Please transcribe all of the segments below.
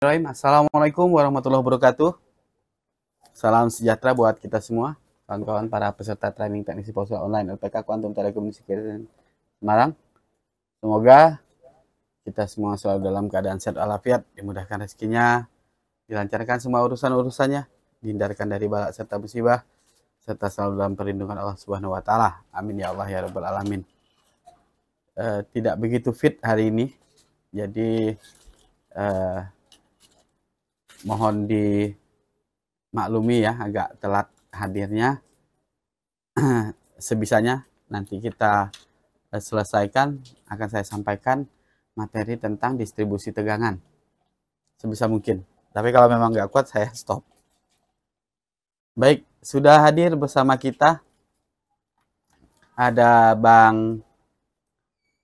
Assalamualaikum warahmatullahi wabarakatuh. Salam sejahtera buat kita semua, kawan-kawan para peserta training teknisi ponsel online LPK Quantum Telecommunication Semarang. Semoga kita semua selalu dalam keadaan sehat walafiat, dimudahkan rezekinya, dilancarkan semua urusan-urusannya, dihindarkan dari bala serta musibah, serta selalu dalam perlindungan Allah Subhanahu wa taala. Amin ya Allah ya rabbal alamin. Tidak begitu fit hari ini. Jadi mohon dimaklumi ya, agak telat hadirnya. Sebisanya nanti kita selesaikan, akan saya sampaikan materi tentang distribusi tegangan sebisa mungkin. Tapi kalau memang nggak kuat, saya stop. Baik, sudah hadir bersama kita ada Bang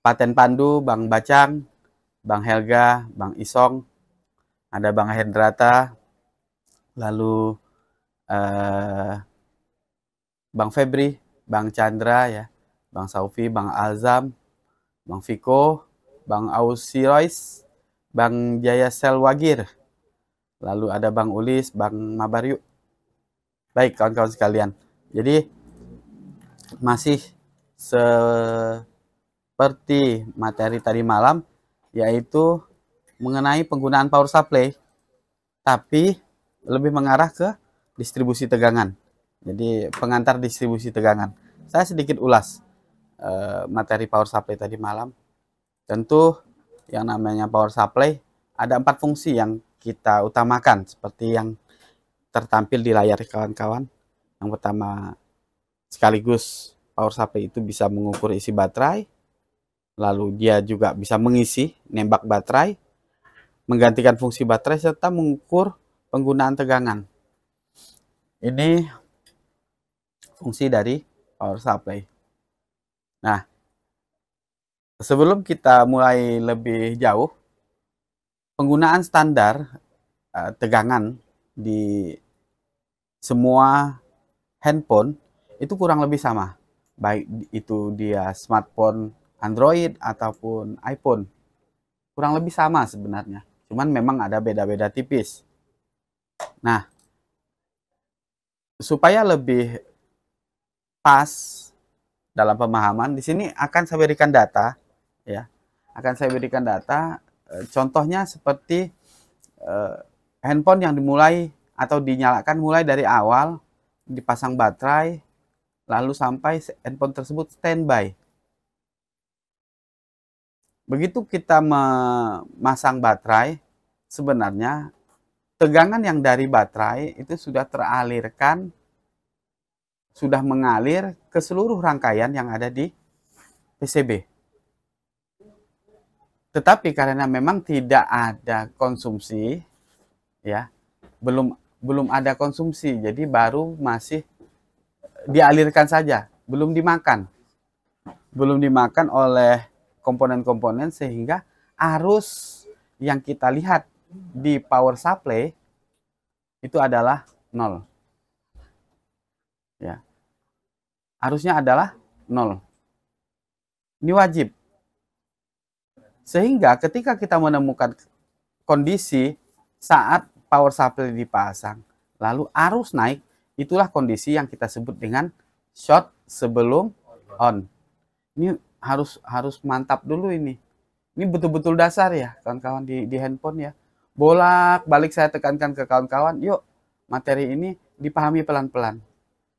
Paten Pandu, Bang Bacang, Bang Helga, Bang Isong, ada Bang Hendrata, lalu Bang Febri, Bang Chandra ya, Bang Saufi, Bang Azam, Bang Viko, Bang Ausirois, Bang Jaya Selwagir, lalu ada Bang Ulis, Bang Mabaryu. Baik kawan-kawan sekalian, jadi masih seperti materi tadi malam, yaitu mengenai penggunaan power supply, tapi lebih mengarah ke distribusi tegangan. Jadi pengantar distribusi tegangan. Saya sedikit ulas materi power supply tadi malam. Tentu yang namanya power supply ada 4 fungsi yang kita utamakan seperti yang tertampil di layar kawan-kawan. Yang pertama, sekaligus power supply itu bisa mengukur isi baterai, lalu dia juga bisa mengisi, nembak baterai, menggantikan fungsi baterai, serta mengukur penggunaan tegangan. Ini fungsi dari power supply. Nah, sebelum kita mulai lebih jauh, penggunaan standar tegangan di semua handphone itu kurang lebih sama. Baik itu dia smartphone Android ataupun iPhone. Kurang lebih sama sebenarnya. Cuman memang ada beda-beda tipis. Nah, supaya lebih pas dalam pemahaman, di sini akan saya berikan data ya. Akan saya berikan data, contohnya seperti handphone yang dimulai atau dinyalakan mulai dari awal, dipasang baterai, lalu sampai handphone tersebut standby. Begitu kita memasang baterai, sebenarnya tegangan yang dari baterai itu sudah teralirkan, sudah mengalir ke seluruh rangkaian yang ada di PCB. Tetapi karena memang tidak ada konsumsi, ya, belum ada konsumsi, jadi baru masih dialirkan saja, belum dimakan oleh komponen-komponen, sehingga arus yang kita lihat di power supply itu adalah 0. Ya. Arusnya adalah 0. Ini wajib. Sehingga ketika kita menemukan kondisi saat power supply dipasang, lalu arus naik, itulah kondisi yang kita sebut dengan short sebelum on. Ini harus mantap dulu ini. Ini betul-betul dasar ya kawan-kawan di handphone ya. Bolak-balik saya tekankan ke kawan-kawan, yuk materi ini dipahami pelan-pelan.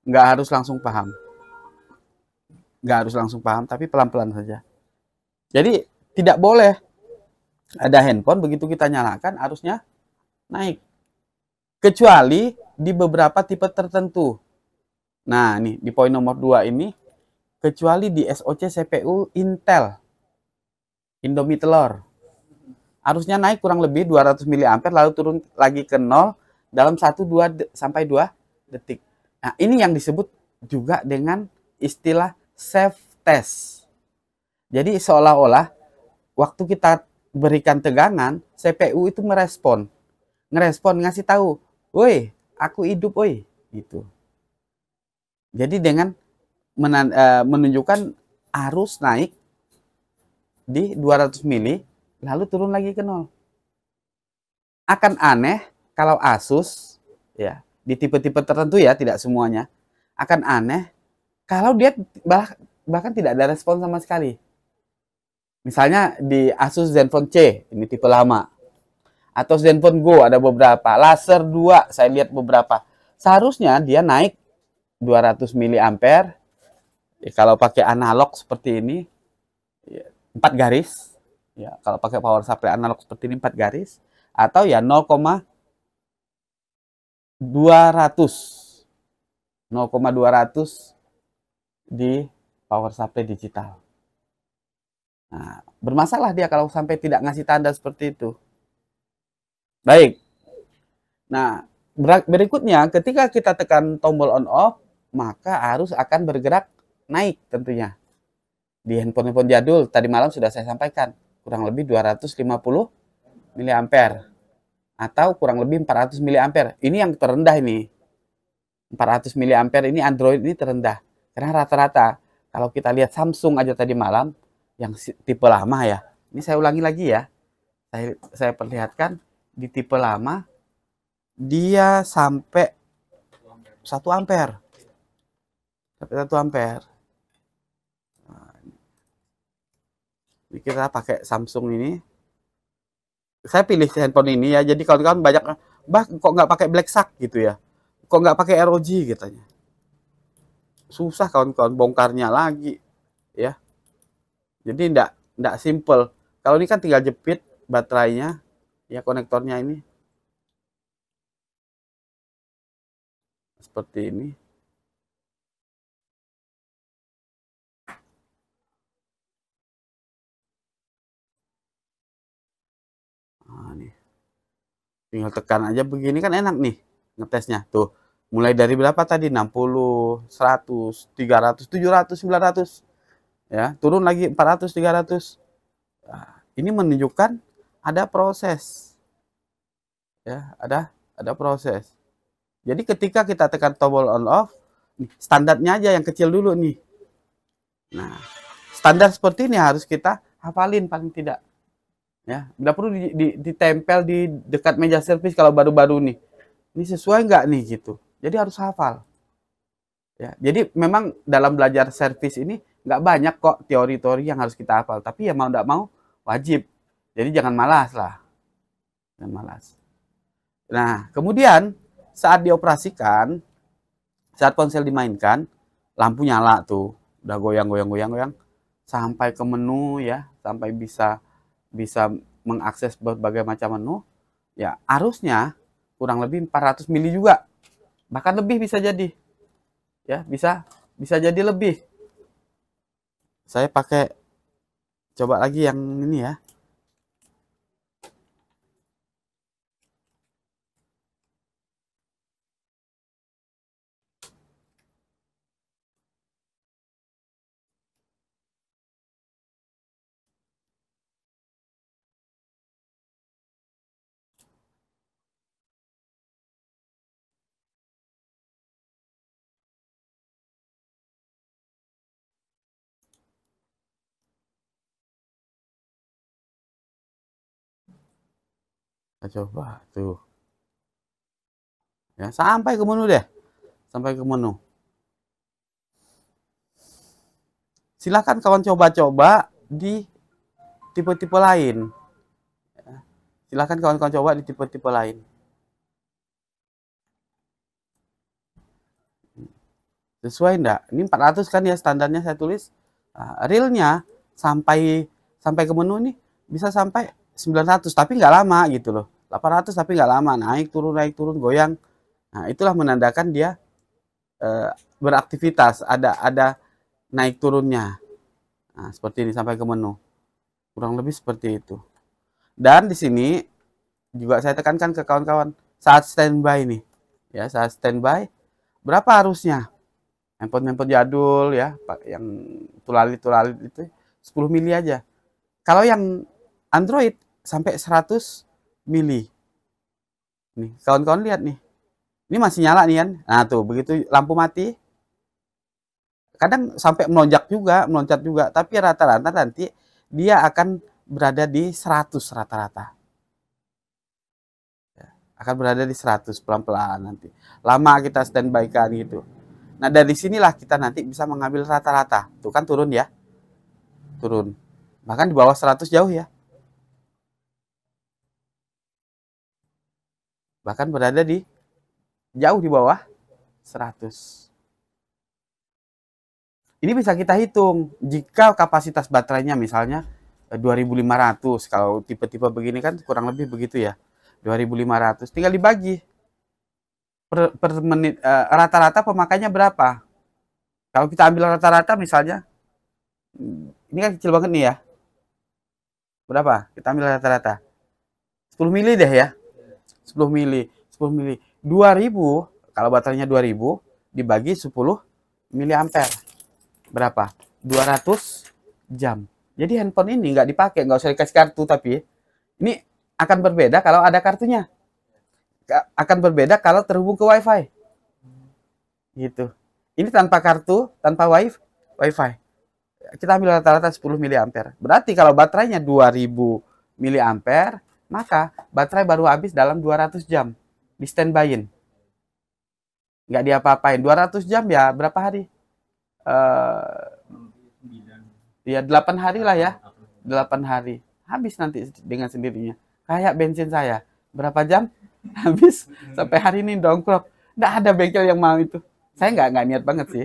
Nggak harus langsung paham. Tapi pelan-pelan saja. Jadi tidak boleh ada handphone begitu kita nyalakan arusnya naik. Kecuali di beberapa tipe tertentu. Nah, nih di poin nomor 2 ini, kecuali di SoC CPU Intel, Indomie telur. Arusnya naik kurang lebih 200 mA lalu turun lagi ke 0 dalam 1-2 sampai 2 detik. Nah, ini yang disebut juga dengan istilah self test. Jadi seolah-olah waktu kita berikan tegangan, CPU itu ngerespon, ngasih tahu, "Woi, aku hidup, woi." Gitu. Jadi dengan menunjukkan arus naik di 200 mili lalu turun lagi ke 0. Akan aneh kalau Asus ya di tipe-tipe tertentu ya, tidak semuanya, akan aneh kalau dia bahkan tidak ada respon sama sekali. Misalnya di Asus Zenfone C, ini tipe lama. Atau Zenfone Go ada beberapa. Laser 2 saya lihat beberapa. Seharusnya dia naik 200 miliampere. Ya, kalau pakai analog seperti ini, ya, 4 garis. Ya, kalau pakai power supply analog seperti ini 4 garis. Atau ya 0,200 di power supply digital. Nah, bermasalah dia kalau sampai tidak ngasih tanda seperti itu. Baik. Nah, berikutnya ketika kita tekan tombol on off, maka arus akan bergerak naik tentunya. Di handphone-handphone jadul tadi malam sudah saya sampaikan, kurang lebih 250 miliampere atau kurang lebih 400 miliampere. Ini yang terendah ini. 400 miliampere ini Android ini terendah. Karena rata-rata kalau kita lihat Samsung aja tadi malam yang tipe lama ya. Ini saya ulangi lagi ya. Saya perlihatkan di tipe lama dia sampai 1 ampere. Sampai 1 ampere. Ini kita pakai Samsung ini. Saya pilih handphone ini ya. Jadi kawan-kawan banyak, bah kok nggak pakai Black Shark gitu ya. Kok nggak pakai ROG katanya. Susah kawan-kawan bongkarnya lagi ya. Jadi enggak simple. Kalau ini kan tinggal jepit baterainya ya, konektornya ini. Seperti ini. Nah, nih. Tinggal tekan aja begini kan enak nih ngetesnya. Tuh, mulai dari berapa tadi? 60, 100, 300, 700, 900. Ya, turun lagi 400, 300. Nah, ini menunjukkan ada proses. Ya, ada proses. Jadi ketika kita tekan tombol on off, standarnya aja yang kecil dulu nih. Nah, standar seperti ini harus kita hafalin paling tidak. Ya, bila perlu ditempel di dekat meja servis kalau baru-baru nih. Ini sesuai nggak nih gitu. Jadi harus hafal. Ya, jadi memang dalam belajar servis ini nggak banyak kok teori-teori yang harus kita hafal. Tapi ya mau nggak mau wajib. Jadi jangan malas lah. Jangan malas. Nah, kemudian saat dioperasikan, saat ponsel dimainkan, lampu nyala tuh. Udah goyang-goyang sampai ke menu ya, sampai bisa mengakses berbagai macam menu, ya arusnya kurang lebih 400 mili juga. Bahkan lebih bisa jadi. Ya, bisa jadi lebih. Saya pakai coba lagi yang ini ya. Kita coba tuh. Ya, sampai ke menu deh. Sampai ke menu. Silakan kawan coba-coba di tipe-tipe lain. Silakan kawan-kawan coba di tipe-tipe lain. Sesuai enggak? Ini 400 kan ya standarnya saya tulis. Nah, realnya sampai ke menu nih bisa sampai 900 tapi nggak lama gitu loh. 800 tapi nggak lama, naik turun goyang. Nah, itulah menandakan dia beraktivitas, ada naik turunnya. Nah, seperti ini sampai ke menu. Kurang lebih seperti itu. Dan di sini juga saya tekankan ke kawan-kawan saat standby nih. Ya, saat standby berapa arusnya? Handphone jadul ya, yang tulalit itu 10 mili aja. Kalau yang Android sampai 100 mili. Nih, kawan-kawan lihat nih. Ini masih nyala nih kan. Nah, tuh begitu lampu mati kadang sampai meloncat juga, tapi rata-rata nanti dia akan berada di 100 rata-rata. akan berada di 100 pelan-pelan nanti. Lama kita standby-kan gitu. Nah, dari sinilah kita nanti bisa mengambil rata-rata. Tuh kan turun ya. Turun. Bahkan di bawah 100 jauh ya. Bahkan berada di jauh di bawah 100. Ini bisa kita hitung. Jika kapasitas baterainya misalnya 2500, kalau tipe-tipe begini kan kurang lebih begitu ya. 2500, tinggal dibagi per menit, rata-rata pemakainya berapa. Kalau kita ambil rata-rata misalnya, ini kan kecil banget nih ya. Berapa? Kita ambil rata-rata 10 mili deh ya. 10 mili 2000, kalau baterainya 2000 dibagi 10 mili ampere berapa? 200 jam. Jadi handphone ini nggak dipakai, nggak usah dikasih kartu, tapi ini akan berbeda kalau ada kartunya. Akan berbeda kalau terhubung ke WiFi. Gitu. Ini tanpa kartu, tanpa WiFi. Kita ambil rata-rata 10 mili ampere. Berarti kalau baterainya 2000 mili ampere, maka baterai baru habis dalam 200 jam. Di standby-in. Nggak diapa-apain. 200 jam ya berapa hari? Ya 8 hari lah ya. 8 hari. Habis nanti dengan sendirinya. Kayak bensin saya. Berapa jam? Habis. Sampai hari ini dongkrok. Nggak ada bengkel yang mau itu. Saya nggak niat banget sih.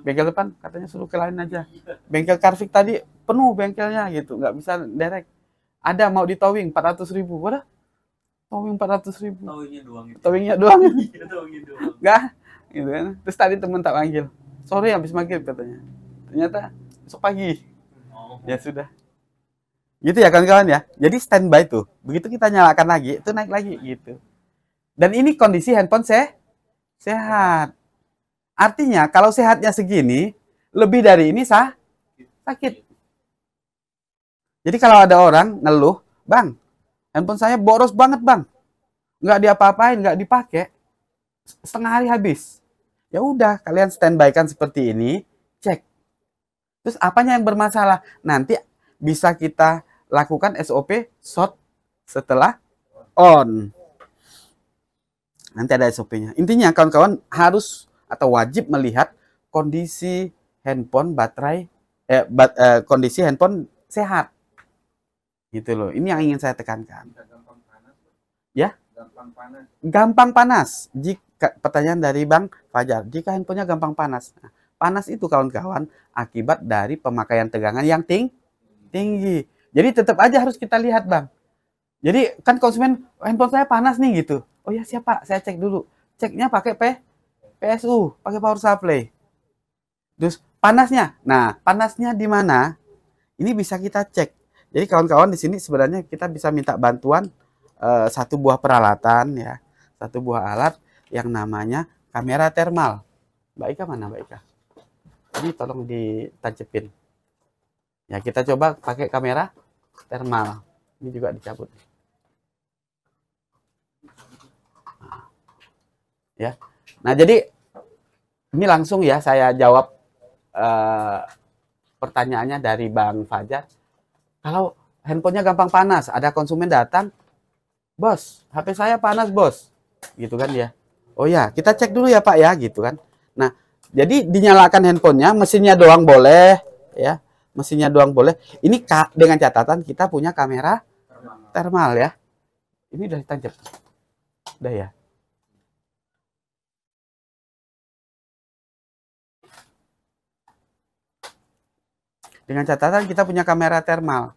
Bengkel depan katanya suruh ke lain aja. Bengkel Carvik tadi penuh bengkelnya gitu. Nggak bisa direct. Ada mau di towing 400.000. Wadah. Towing 400.000. Towingnya doang. Nggak. Gitu kan. Terus tadi temen tak panggil. Sore habis maghrib katanya. Ternyata besok pagi. Ya sudah. Gitu ya kawan-kawan ya. Jadi standby tuh. Begitu kita nyalakan lagi, itu naik lagi gitu. Dan ini kondisi handphone sehat. Artinya kalau sehatnya segini, lebih dari ini sakit. Jadi kalau ada orang ngeluh, "Bang, handphone saya boros banget, Bang. Nggak diapa-apain, nggak dipakai. Setengah hari habis." Ya udah, kalian standby kan seperti ini, cek. Terus apanya yang bermasalah? Nanti bisa kita lakukan SOP short setelah on. Nanti ada SOP-nya. Intinya kawan-kawan harus atau wajib melihat kondisi handphone baterai, kondisi handphone sehat. Gitu loh. Ini yang ingin saya tekankan. Ya? Gampang panas. Jika pertanyaan dari Bang Fajar, jika handphonenya gampang panas. Nah, panas itu kawan-kawan akibat dari pemakaian tegangan yang tinggi. Jadi tetap aja harus kita lihat, Bang. Jadi kan konsumen, handphone saya panas nih gitu. Oh ya siapa? Saya cek dulu. Ceknya pakai PSU, pakai power supply. Terus panasnya. Nah, panasnya di mana? Ini bisa kita cek. Jadi kawan-kawan di sini sebenarnya kita bisa minta bantuan satu buah peralatan ya. Satu buah alat yang namanya kamera thermal. Mbak Ika mana, Mbak Ika? Ini tolong ditancepin. Ya, kita coba pakai kamera thermal. Ini juga dicabut. Ya. Nah, jadi ini langsung ya saya jawab pertanyaannya dari Bang Fajar. Kalau handphonenya gampang panas, ada konsumen datang, "Bos, HP saya panas, Bos." Gitu kan ya. Oh ya, kita cek dulu ya, Pak ya, gitu kan. Nah, jadi dinyalakan handphonenya, mesinnya doang boleh, ya, mesinnya doang boleh. Ini dengan catatan kita punya kamera thermal ya. Ini udah ditancap, udah ya. Dengan catatan kita punya kamera thermal.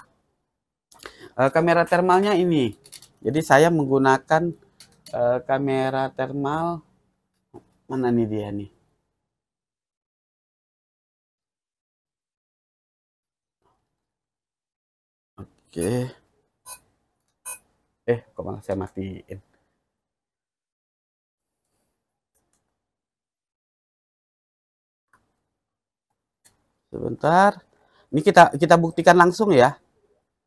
Kamera thermalnya ini. Jadi saya menggunakan kamera thermal, mana nih dia nih? Oke. Kok malah saya matiin. Sebentar. Ini kita buktikan langsung ya.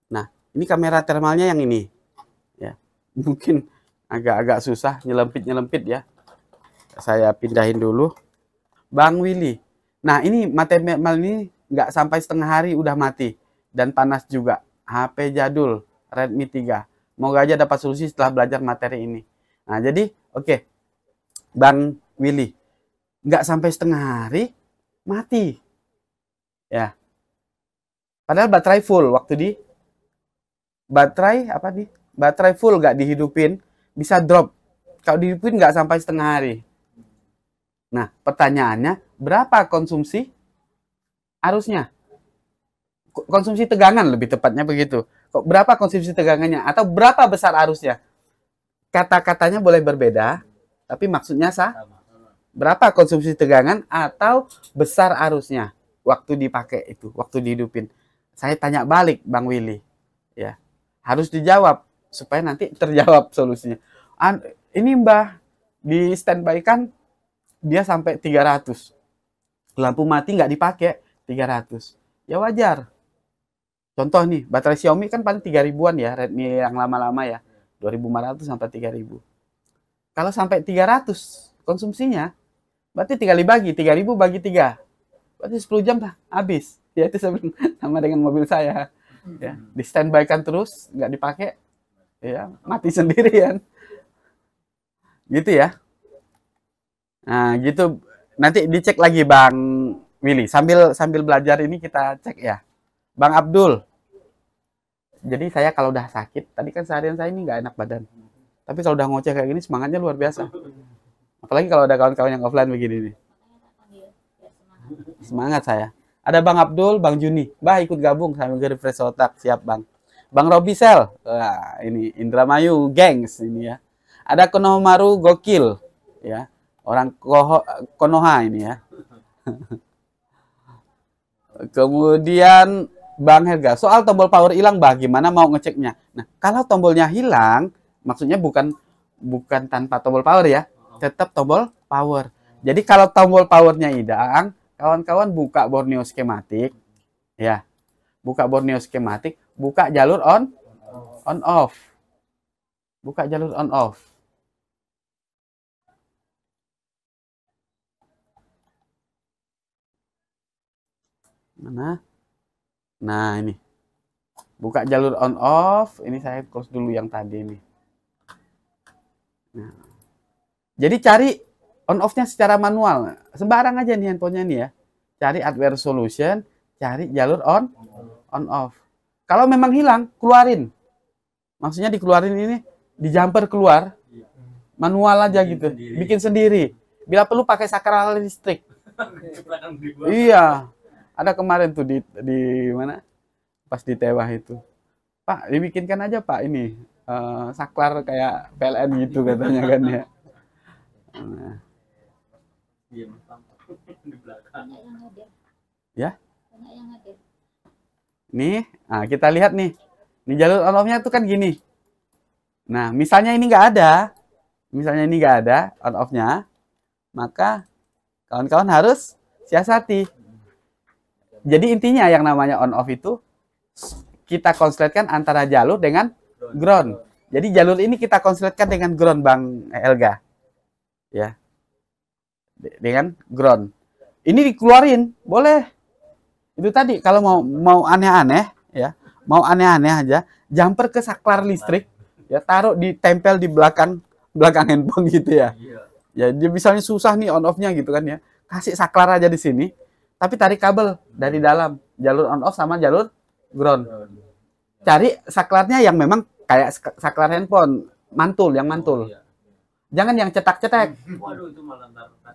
Nah, ini kamera thermalnya yang ini. Ya. Mungkin agak-agak susah nyelempit ya. Saya pindahin dulu. Bang Willy. Nah, ini mate thermal ini nggak sampai setengah hari udah mati. Dan panas juga. HP jadul, Redmi 3. Moga aja dapat solusi setelah belajar materi ini. Nah, jadi oke, Bang Willy, nggak sampai setengah hari mati. Ya, padahal baterai full waktu di baterai full nggak dihidupin bisa drop. Kalau dihidupin nggak sampai setengah hari. Nah, pertanyaannya berapa konsumsi arusnya? Konsumsi tegangan lebih tepatnya begitu. Berapa konsumsi tegangannya atau berapa besar arusnya? Kata-katanya boleh berbeda, tapi maksudnya berapa konsumsi tegangan atau besar arusnya waktu dipakai itu, waktu dihidupin. Saya tanya balik Bang Willy. Ya. Harus dijawab supaya nanti terjawab solusinya. Ini Mbah, di standby kan dia sampai 300. Lampu mati nggak dipakai 300. Ya wajar. Contoh nih, baterai Xiaomi kan paling 3.000-an ya, Redmi yang lama-lama ya. 2.500 sampai 3.000. Kalau sampai 300 konsumsinya, berarti 3 bagi, 3.000 bagi 3. Berarti 10 jam habis. Ya itu sama dengan mobil saya. Ya, di standby kan terus, nggak dipakai, ya mati sendirian. Gitu ya. Nah, gitu. Nanti dicek lagi Bang Willy. Sambil belajar ini kita cek ya. Bang Abdul. Jadi saya kalau udah sakit, tadi kan seharian saya ini nggak enak badan. Tapi kalau udah ngoceh kayak gini, semangatnya luar biasa. Apalagi kalau ada kawan-kawan yang offline begini nih. Semangat saya. Ada Bang Abdul, Bang Juni. Bah ikut gabung sambil refresh otak. Siap Bang. Bang Robi Sel. Wah, ini Indramayu gengs ini ya. Ada Konohamaru gokil. Ya. Orang Konoha ini ya. Kemudian Bang Helga, soal tombol power hilang, Bah, gimana mau ngeceknya? Nah, kalau tombolnya hilang, maksudnya bukan tanpa tombol power ya, tetap tombol power. Jadi kalau tombol powernya hilang, kawan-kawan buka Borneo skematik, ya, buka Borneo skematik, buka jalur on off, buka jalur on off. Mana? Nah, ini. Buka jalur on off. Ini saya close dulu yang tadi nih. Nah. Jadi cari on off-nya secara manual. Sembarang aja nih handphonenya nih ya. Cari hardware solution, cari jalur on off. Kalau memang hilang, keluarin. Maksudnya dikeluarin ini, di jumper keluar. Manual aja gitu. Bikin sendiri. Bila perlu pakai sakral listrik. Iya. Ada kemarin tuh di mana? Pas di Tewah itu. Pak, dibikinkan aja Pak ini saklar kayak PLN gitu katanya kan ya. Nah. Ya. Nih, nah kita lihat nih. Ini jalur on off-nya tuh kan gini. Nah, misalnya ini nggak ada, on off-nya, maka kawan-kawan harus siasati. Jadi intinya yang namanya on off itu kita konsletkan antara jalur dengan ground. Jadi jalur ini kita konsletkan dengan ground Bang Helga. Ya. Dengan ground. Ini dikeluarin, boleh. Itu tadi kalau mau aneh-aneh ya, mau aneh-aneh aja, jumper ke saklar listrik, ya taruh ditempel di belakang handphone gitu ya. Ya dia misalnya susah nih on off-nya gitu kan ya. Kasih saklar aja di sini. Tapi tarik kabel dari dalam, jalur on off sama jalur ground. Cari saklarnya yang memang kayak saklar handphone, yang mantul. Jangan yang cetak-cetak.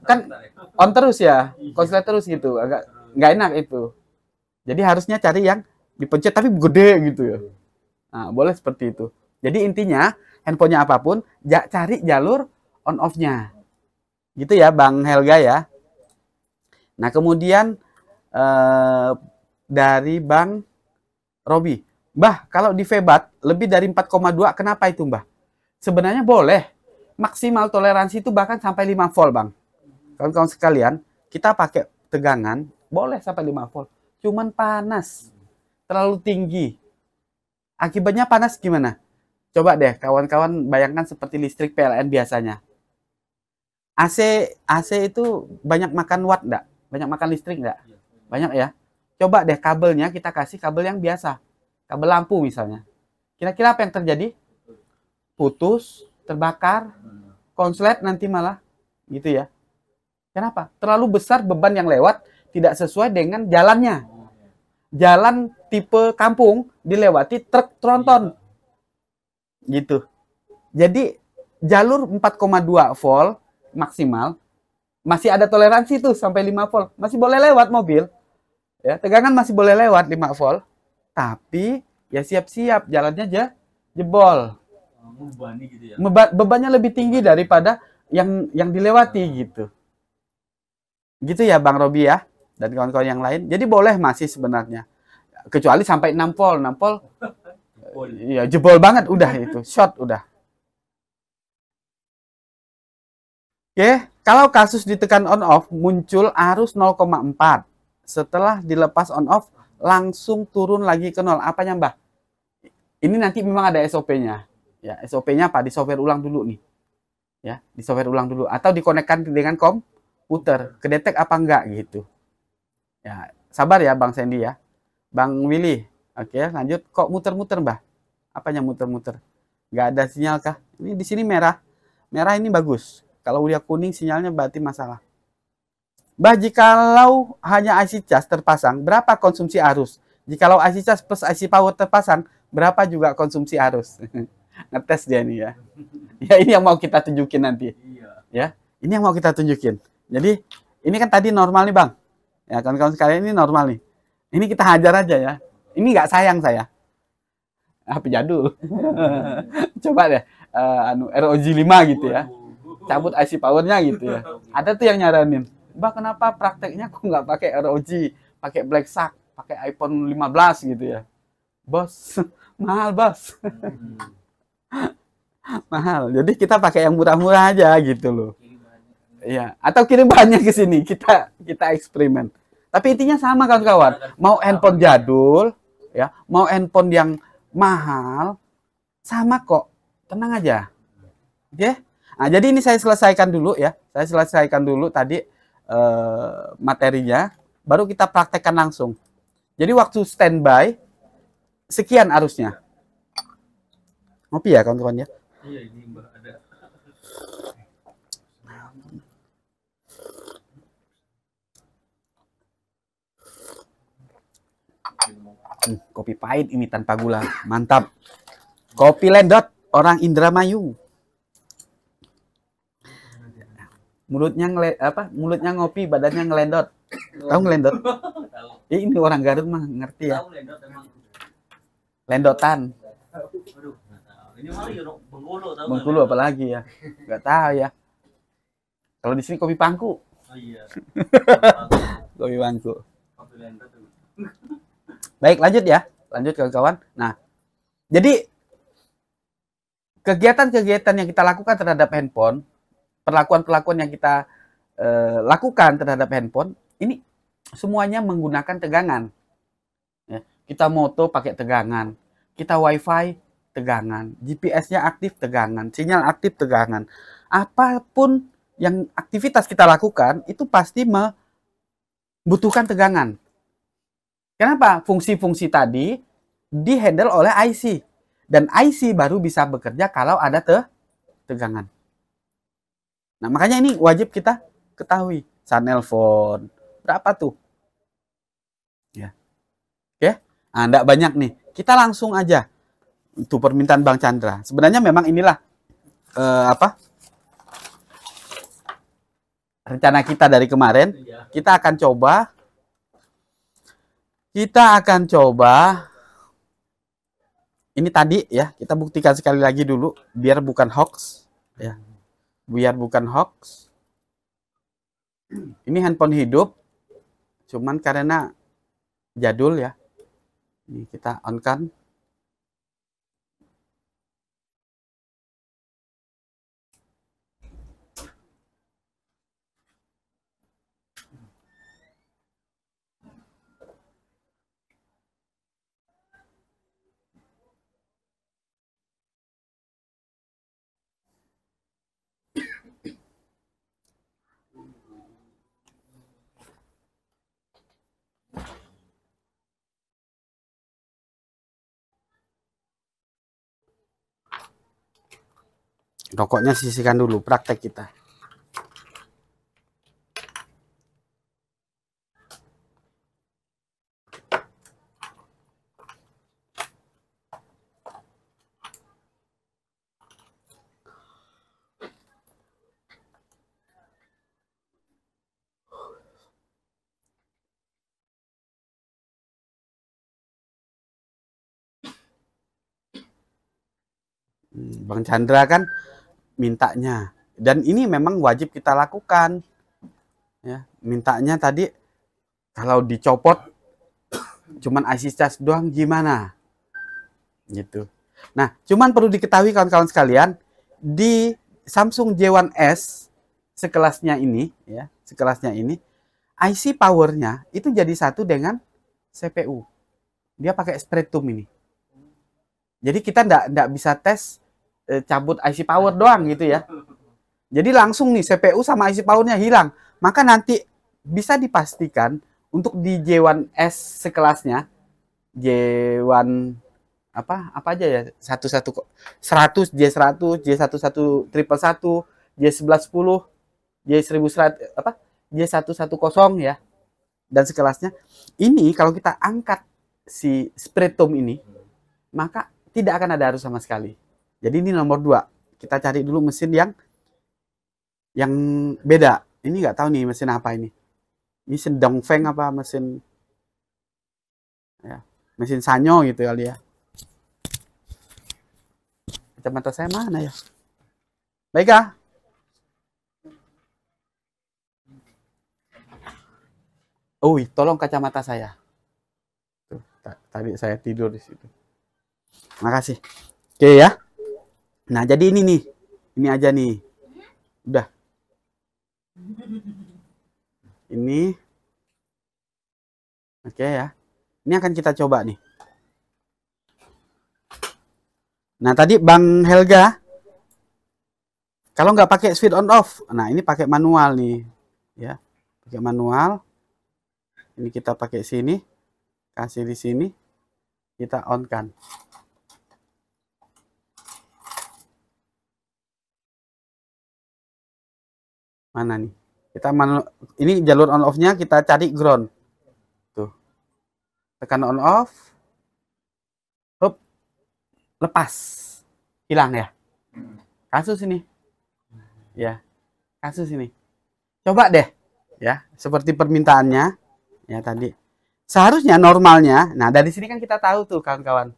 Kan on terus ya, konslet terus gitu, agak nggak enak itu. Jadi harusnya cari yang dipencet tapi gede gitu ya. Nah, boleh seperti itu. Jadi intinya handphonenya apapun, cari jalur on off-nya. Gitu ya Bang Helga ya. Nah, kemudian dari Bang Robi. Mbah, kalau di Febat lebih dari 4,2, kenapa itu, Mbah? Sebenarnya boleh. Maksimal toleransi itu bahkan sampai 5 volt, Bang. Kawan-kawan sekalian, kita pakai tegangan, boleh sampai 5 volt. Cuman panas. Terlalu tinggi. Akibatnya panas gimana? Coba deh, kawan-kawan bayangkan seperti listrik PLN biasanya. AC itu banyak makan watt enggak? Banyak makan listrik enggak? Banyak ya. Coba deh kabelnya kita kasih kabel yang biasa. Kabel lampu misalnya. Kira-kira apa yang terjadi? Putus, terbakar, konslet nanti malah gitu ya. Kenapa? Terlalu besar beban yang lewat, tidak sesuai dengan jalannya. Jalan tipe kampung dilewati truk tronton. Gitu. Jadi jalur 4,2 volt maksimal masih ada toleransi tuh sampai 5 volt. Masih boleh lewat mobil. Ya, tegangan masih boleh lewat 5 volt. Tapi ya siap-siap jalannya aja jebol. Bebannya lebih tinggi daripada yang dilewati gitu. Gitu ya Bang Robi ya dan kawan-kawan yang lain. Jadi boleh masih sebenarnya. Kecuali sampai 6 volt. 6 volt ya jebol banget udah itu, short udah. Oke, kalau kasus ditekan on off muncul arus 0,4. Setelah dilepas on off langsung turun lagi ke 0. Apanya, Mbah? Ini nanti memang ada SOP-nya. Ya, SOP-nya apa? Di software ulang dulu nih. Ya, di software ulang dulu atau dikonekkan dengan komputer, kedetek apa enggak gitu. Ya, sabar ya Bang Sandy ya. Bang Willy. Oke, lanjut. Kok muter-muter, Mbah? Apanya muter-muter? Enggak ada sinyal kah? Ini di sini merah. Merah ini bagus. Kalau udah kuning sinyalnya berarti masalah. Bah, jikalau hanya IC cas terpasang, berapa konsumsi arus? Jikalau IC cas plus IC power terpasang, berapa juga konsumsi arus? Ngetes dia nih ya. Ya ini yang mau kita tunjukin nanti. Ya, ini yang mau kita tunjukin. Jadi ini kan tadi normal nih Bang. Ya kawan-kawan sekalian ini normal nih. Ini kita hajar aja ya. Ini nggak sayang saya. HP jadul. Coba deh ROG 5 gitu ya. Cabut IC powernya gitu ya. Ada tuh yang nyaranin, Mbak kenapa prakteknya kok nggak pakai ROG, pakai Black Shark, pakai iPhone 15 gitu ya. Bos, mahal bos. Mahal. Jadi kita pakai yang murah-murah aja gitu loh. Iya, atau kirim bahannya ke sini, kita eksperimen. Tapi intinya sama kawan-kawan. Mau handphone jadul, ya, mau handphone yang mahal, sama kok. Tenang aja. Oke? Nah, jadi ini saya selesaikan dulu ya. Saya selesaikan dulu tadi materinya, baru kita praktekkan langsung. Jadi waktu standby sekian arusnya. Ngopi ya kawan-kawan ya. Iya, ini Mbak ada. Kopi pahit ini tanpa gula, mantap. Kopi Lendot, orang Indramayu. Mulutnya ngopi, badannya ngelendot. Tahu ngelendot? Ini orang Garut mah ngerti ya. Lendotan. Ini Bengkulu apalagi ya. Nggak tahu ya. Kalau di sini kopi pangku. Oh iya. Kopi pangku. Baik, lanjut ya. Lanjut kawan-kawan. Nah, jadi kegiatan-kegiatan yang kita lakukan terhadap handphone, perlakuan-perlakuan yang kita lakukan terhadap handphone, ini semuanya menggunakan tegangan. Ya, kita moto pakai tegangan, kita wifi tegangan, GPS-nya aktif tegangan, sinyal aktif tegangan. Apapun yang aktivitas kita lakukan, itu pasti membutuhkan tegangan. Kenapa? Fungsi-fungsi tadi di-handle oleh IC. Dan IC baru bisa bekerja kalau ada tegangan. Nah, makanya ini wajib kita ketahui. Sanelphone, berapa tuh? Ya. Oke. Nah, enggak banyak nih. Kita langsung aja. Itu permintaan Bang Chandra. Sebenarnya memang inilah rencana kita dari kemarin. Kita akan coba ini tadi ya, kita buktikan sekali lagi dulu biar bukan hoax ya. Biar bukan hoax. Ini handphone hidup. Cuman karena jadul ya. Ini kita on kan. Rokoknya sisihkan dulu, praktek kita. Bang Chandra kan mintanya, dan ini memang wajib kita lakukan ya. Mintanya tadi kalau dicopot cuman IC charge doang gimana gitu. Nah, cuman perlu diketahui kawan-kawan sekalian, di Samsung J1S sekelasnya ini ya, sekelasnya ini IC powernya itu jadi satu dengan CPU. Dia pakai Spreadtrum ini. Jadi kita nggak bisa tes cabut IC power doang gitu ya. Jadi langsung nih CPU sama IC powernya hilang. Maka nanti bisa dipastikan untuk di J1S sekelasnya, J1 apa aja ya, 100, J100, J1111, J1110, J1100 apa, J110 ya, dan sekelasnya. Ini kalau kita angkat si Spreadtrum ini, maka tidak akan ada arus sama sekali. Jadi ini nomor 2. Kita cari dulu mesin yang beda. Ini nggak tahu nih mesin apa ini. Ini mesin Dongfeng apa mesin ya, mesin Sanyo gitu kali ya. Kacamata saya mana ya? Baiklah. Oh, tolong kacamata saya. Tuh, tadi saya tidur di situ. Makasih. Oke ya. Nah, jadi ini nih. Ini aja nih. Udah. Ini. Oke ya. Ini akan kita coba nih. Nah, tadi Bang Helga, kalau nggak pakai switch on off, nah ini pakai manual nih. Ya, pakai manual. Ini kita pakai sini. Kasih di sini. Kita on kan. Mana nih? Kita ini jalur on off-nya kita cari ground. Tuh. Tekan on off. Hup. Lepas. Hilang ya. Kasus ini. Ya. Kasus ini. Coba deh. Ya, seperti permintaannya ya tadi. Seharusnya normalnya. Nah, dari sini kan kita tahu tuh kawan-kawan.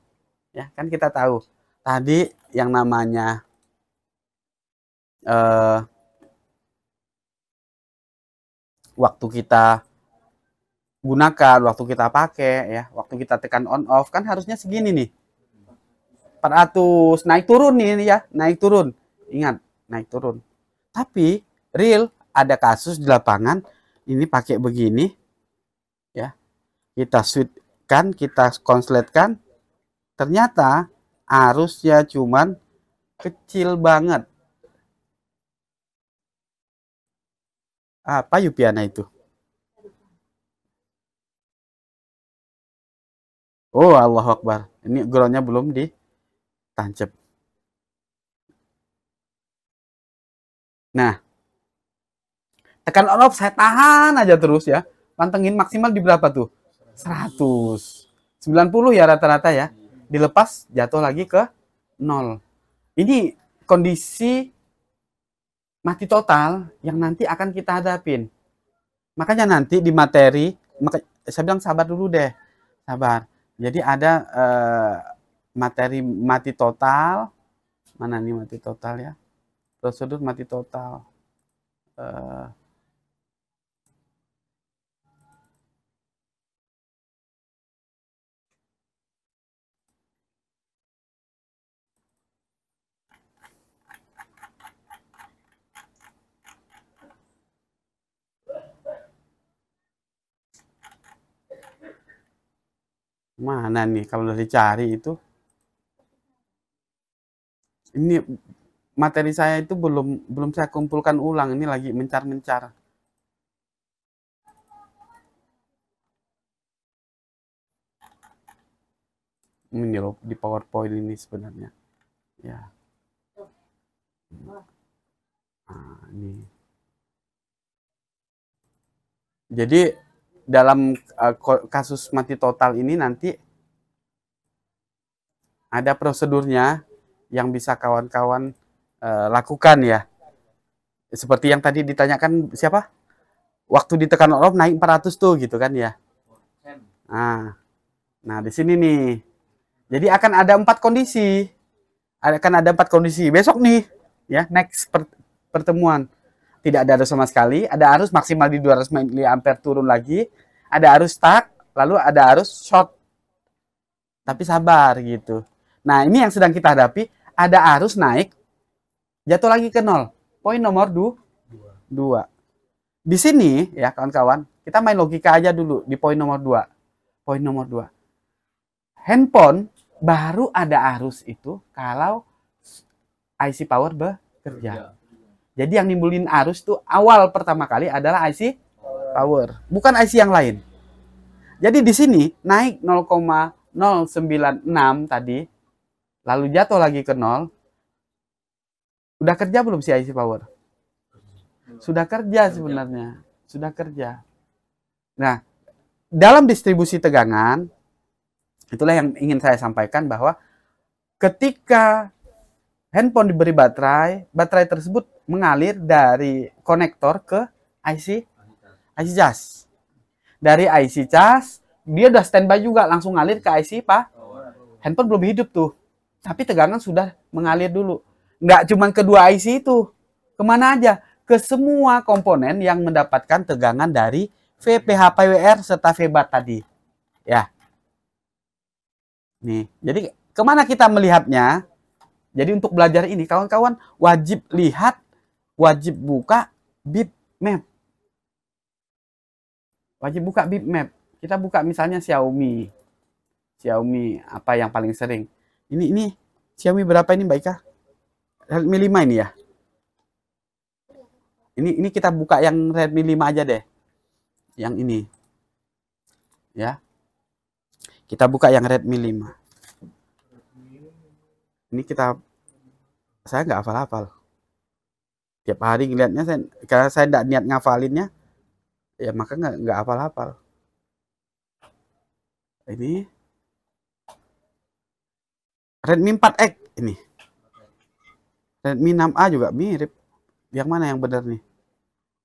Ya, kan kita tahu. Tadi yang namanya waktu kita gunakan, waktu kita pakai ya, waktu kita tekan on off kan harusnya segini nih. 400 naik turun nih ya, naik turun. Ingat, naik turun. Tapi real ada kasus di lapangan ini pakai begini ya. Kita switch kan, kita konsletkan, ternyata arusnya cuman kecil banget. Apa Yupiana itu? Oh, Allahu Akbar. Ini groundnya belum ditancap. Nah, tekan on off saya tahan aja terus ya. Pantengin maksimal di berapa tuh? 100. 90 ya rata-rata ya. Dilepas jatuh lagi ke 0. Ini kondisi mati total yang nanti akan kita hadapin. Makanya nanti di materi, saya bilang sabar dulu deh. Sabar. Jadi ada materi mati total. Mana nih mati total ya? Prosedur mati total. Mana nih kalau udah dicari itu? Ini materi saya itu belum saya kumpulkan ulang. Ini lagi mencar-mencar. Ini loh di PowerPoint ini sebenarnya. Ya. Nah, ini. Jadi dalam kasus mati total ini nanti ada prosedurnya yang bisa kawan-kawan lakukan ya. Seperti yang tadi ditanyakan siapa? Waktu ditekan on off naik 400 tuh gitu kan ya. Nah di sini nih. Jadi akan ada 4 kondisi. Akan ada 4 kondisi. Besok nih ya, next pertemuan. Tidak ada arus sama sekali, ada arus maksimal di 200 mA turun lagi, ada arus stuck, lalu ada arus short. Tapi sabar gitu. Nah, ini yang sedang kita hadapi, ada arus naik, jatuh lagi ke nol. Poin nomor 2. Di sini ya kawan-kawan, kita main logika aja dulu di poin nomor 2. Poin nomor 2. Handphone baru ada arus itu kalau IC power bekerja. Jadi yang nimbulin arus tuh awal pertama kali adalah IC power, bukan IC yang lain. Jadi di sini naik 0,096 tadi, lalu jatuh lagi ke 0. Udah kerja belum si IC power? Sudah kerja sebenarnya, sudah kerja. Nah, dalam distribusi tegangan, itulah yang ingin saya sampaikan bahwa ketika handphone diberi baterai, baterai tersebut mengalir dari konektor ke IC cas. Dari IC cas, dia udah standby juga, langsung ngalir ke IC handphone belum hidup tuh. Tapi tegangan sudah mengalir dulu. Nggak cuma kedua IC itu. Kemana aja? Ke semua komponen yang mendapatkan tegangan dari VPH PWR serta VBAT tadi. Ya. Nih, jadi kemana kita melihatnya? Jadi untuk belajar ini, kawan-kawan wajib lihat, wajib buka bitmap. Wajib buka bitmap. Kita buka misalnya Xiaomi. Xiaomi apa yang paling sering? Ini Xiaomi berapa ini Mbak Ika? Redmi 5 ini ya. Ini kita buka yang Redmi 5 aja deh. Yang ini. Ya. Kita buka yang Redmi 5. Ini saya nggak hafal-hafal. Tiap hari ngeliatnya karena saya nggak niat ngafalinnya, ya maka nggak hafal-hafal. Ini Redmi 4X ini. Redmi 6A juga mirip. Yang mana yang benar nih?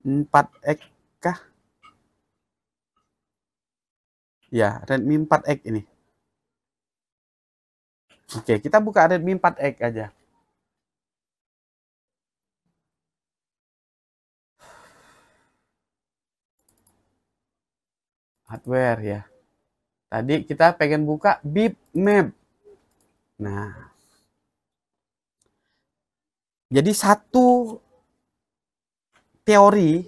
4X kah? Ya, Redmi 4X ini. Oke, kita buka Redmi 4X aja. Hardware ya. Tadi kita pengen buka bitmap. Nah. Jadi satu teori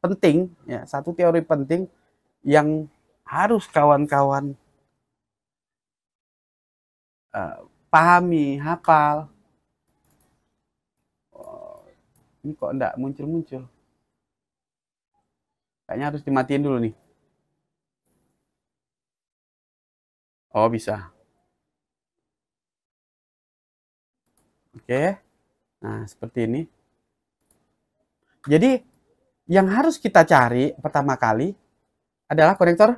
penting ya, satu teori penting yang harus kawan-kawan pahami, hafal. Ini kok enggak muncul-muncul? Kayaknya harus dimatiin dulu nih. Oh, bisa. Oke. Nah, seperti ini. Jadi, yang harus kita cari pertama kali adalah konektor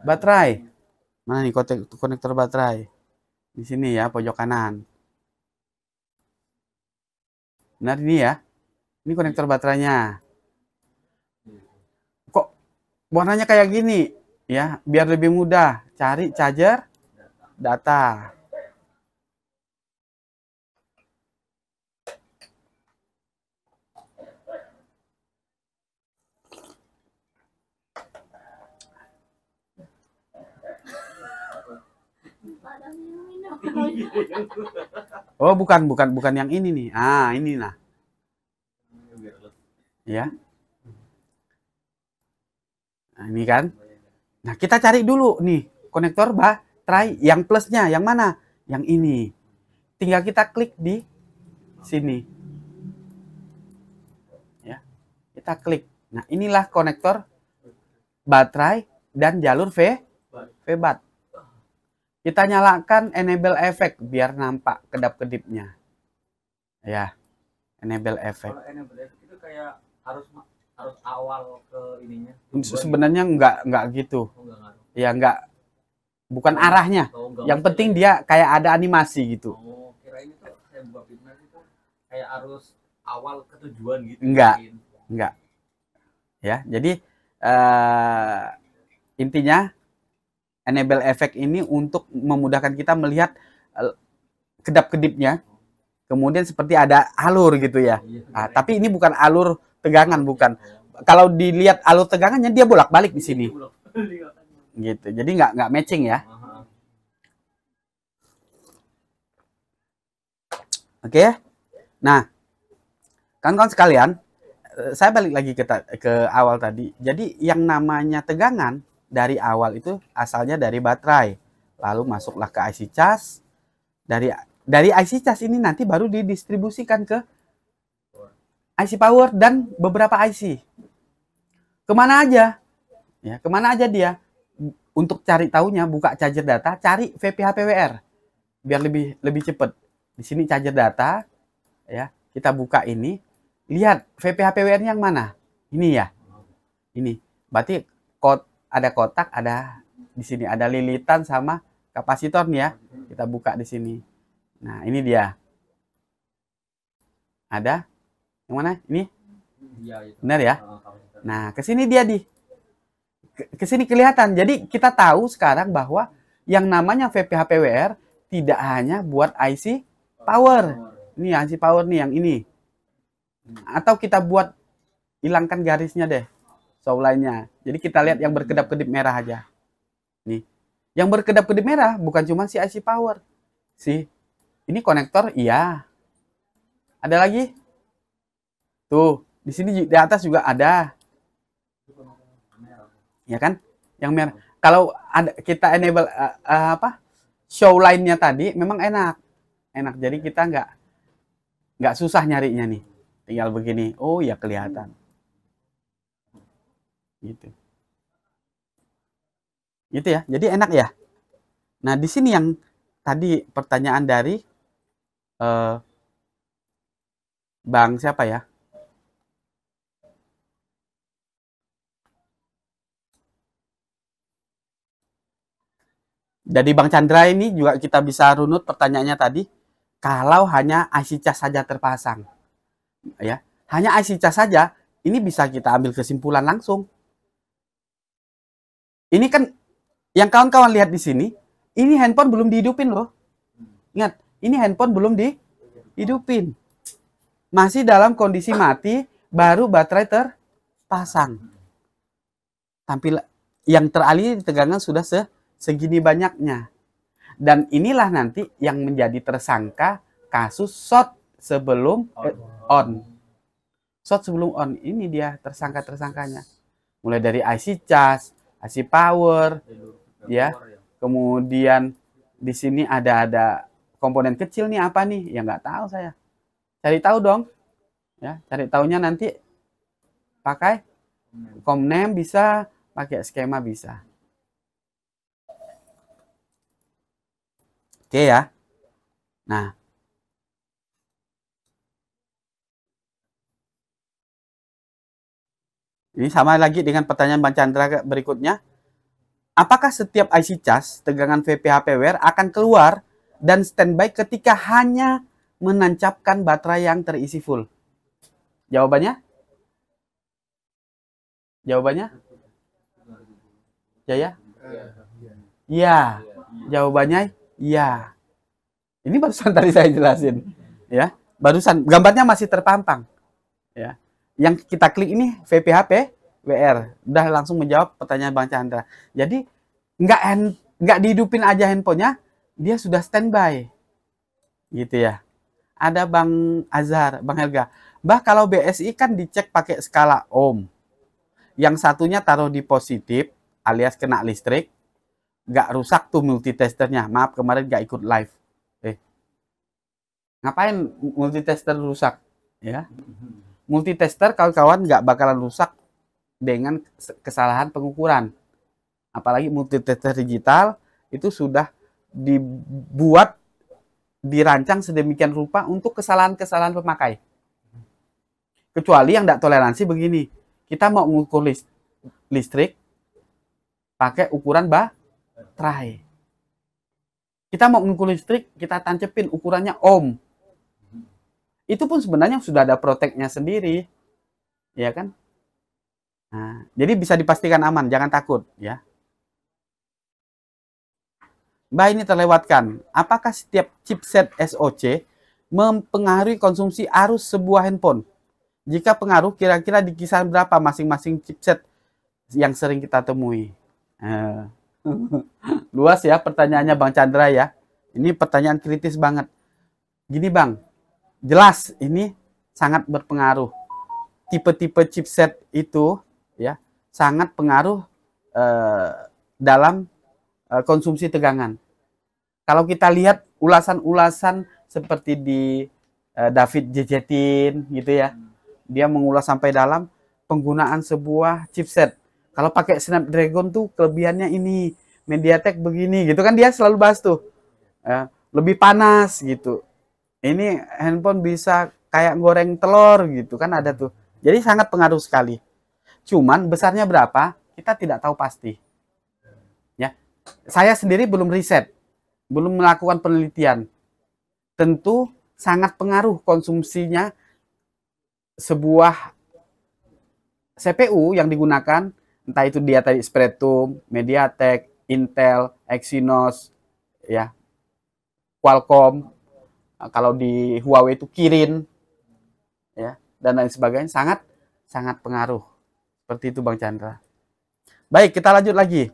baterai. Mana nih konektor baterai? Di sini ya, pojok kanan. Benar ini ya. Ini konektor baterainya. Kok warnanya kayak gini? Ya, biar lebih mudah. Cari charger data. Oh, bukan yang ini nih. Ah, ini nah. Ya. Nah, ini kan. Nah, kita cari dulu nih konektor baterai yang plusnya yang mana? Yang ini. Tinggal kita klik di sini. Ya. Kita klik. Nah, inilah konektor baterai dan jalur VBAT. Kita nyalakan enable effect biar nampak kedap-kedipnya. Ya. enable effect. Kalau enable effect itu kayak harus awal ke ininya. Sebenarnya nggak gitu. Oh, enggak ngaruh. Ya nggak, bukan arahnya. Yang penting dia kayak ada animasi gitu. Oh, kirain itu saya buka fitness itu kayak harus awal ke tujuan gitu. Enggak. Ya, jadi intinya enable effect ini untuk memudahkan kita melihat kedap-kedipnya. Kemudian seperti ada alur gitu ya. Nah, tapi ini bukan alur tegangan, bukan. Kalau dilihat alur tegangannya dia bolak-balik di sini. Gitu. Jadi nggak matching ya. Oke. Nah, kawan-kawan sekalian, saya balik lagi ke awal tadi. Jadi yang namanya tegangan dari awal itu asalnya dari baterai. Lalu masuklah ke IC cas. Dari IC cas ini nanti baru didistribusikan ke IC power dan beberapa IC. Kemana aja? Ya, kemana aja dia? Untuk cari tahunya, buka charger data, cari VPH-PWR biar lebih cepat. Di sini charger data, ya kita buka ini, lihat VPH-PWR-nya yang mana? Ini ya, ini. Berarti ada kotak, ada di sini ada lilitan sama kapasitor nih ya. Kita buka di sini. Nah ini dia. Ada yang mana? Ini? Benar ya? Nah kesini dia kesini kelihatan. Jadi kita tahu sekarang bahwa yang namanya VPH-PWR tidak hanya buat IC power. Ini IC power nih yang ini. Atau kita buat hilangkan garisnya deh. Show-line-nya. Jadi kita lihat yang berkedap-kedip merah aja. Nih. Yang berkedap-kedip merah bukan cuma si IC power. Ini konektor, iya. Ada lagi? Tuh, di sini di atas juga ada. Ya kan? Yang merah. Kalau ada kita enable show line-nya tadi memang enak. Jadi kita nggak susah nyarinya nih. Tinggal begini. Oh ya kelihatan. Gitu. Gitu ya. Jadi enak ya. Nah, di sini yang tadi pertanyaan dari Bang siapa ya? Jadi Bang Chandra ini juga kita bisa runut pertanyaannya tadi. Kalau hanya IC cas saja terpasang, ya, hanya IC cas saja, ini bisa kita ambil kesimpulan langsung. Ini kan yang kawan-kawan lihat di sini, ini handphone belum dihidupin loh. Ingat, ini handphone belum dihidupin. Masih dalam kondisi mati, baru baterai terpasang. Tampil yang teraliri tegangan sudah segini banyaknya. Dan inilah nanti yang menjadi tersangka kasus short sebelum on. Short sebelum on, ini dia tersangka-tersangkanya. Mulai dari IC cas, IC power, ya. Kemudian di sini ada komponen kecil nih, apa nih? Ya nggak tahu saya. Cari tahu dong. Ya, cari tahunya nanti pakai Comnem bisa, pakai skema bisa. Oke ya. Nah. Ini sama lagi dengan pertanyaan Bang Chandra berikutnya. Apakah setiap IC cas tegangan VPH-PWR akan keluar dan standby ketika hanya menancapkan baterai yang terisi full? Jawabannya? Jawabannya? Ya? Iya. Jawabannya iya. Ini barusan tadi saya jelasin, ya. Barusan gambarnya masih terpampang, ya. Yang kita klik ini VPH-PWR, udah langsung menjawab pertanyaan Bang Chandra. Jadi nggak dihidupin aja handphonenya, dia sudah standby, gitu ya. Ada Bang Azhar, Bang Helga. Bah kalau BSI kan dicek pakai skala ohm. Yang satunya taruh di positif, alias kena listrik, nggak rusak tuh multitesternya. Maaf kemarin nggak ikut live. Ngapain multitester rusak? Ya, multitester kawan-kawan nggak bakalan rusak dengan kesalahan pengukuran. Apalagi multitester digital itu sudah dirancang sedemikian rupa untuk kesalahan-kesalahan pemakai. Kecuali yang tidak toleransi begini. Kita mau mengukur listrik pakai ukuran baterai. Kita mau mengukur listrik, kita tancepin ukurannya ohm. Itu pun sebenarnya sudah ada proteknya sendiri. Ya kan? Nah, jadi bisa dipastikan aman, jangan takut ya. Mbak, ini terlewatkan. Apakah setiap chipset SoC mempengaruhi konsumsi arus sebuah handphone? Jika pengaruh, kira-kira di kisaran berapa masing-masing chipset yang sering kita temui? Luas ya pertanyaannya Bang Chandra ya. Ini pertanyaan kritis banget. Gini Bang, jelas ini sangat berpengaruh. Tipe-tipe chipset itu ya sangat pengaruh dalam konsumsi tegangan. Kalau kita lihat ulasan-ulasan seperti di David Jejetin gitu ya, dia mengulas sampai dalam penggunaan sebuah chipset. Kalau pakai Snapdragon tuh kelebihannya ini, MediaTek begini gitu kan, dia selalu bahas tuh. Lebih panas gitu. Ini handphone bisa kayak goreng telur gitu kan, ada tuh. Jadi sangat pengaruh sekali. Cuman besarnya berapa kita tidak tahu pasti. Ya. Saya sendiri belum riset, belum melakukan penelitian. Tentu sangat pengaruh konsumsinya sebuah CPU yang digunakan, entah itu dia tadi Spreadtrum, MediaTek, Intel, Exynos, ya, Qualcomm, kalau di Huawei itu Kirin, ya, dan lain sebagainya, sangat pengaruh. Seperti itu Bang Chandra. Baik, kita lanjut lagi.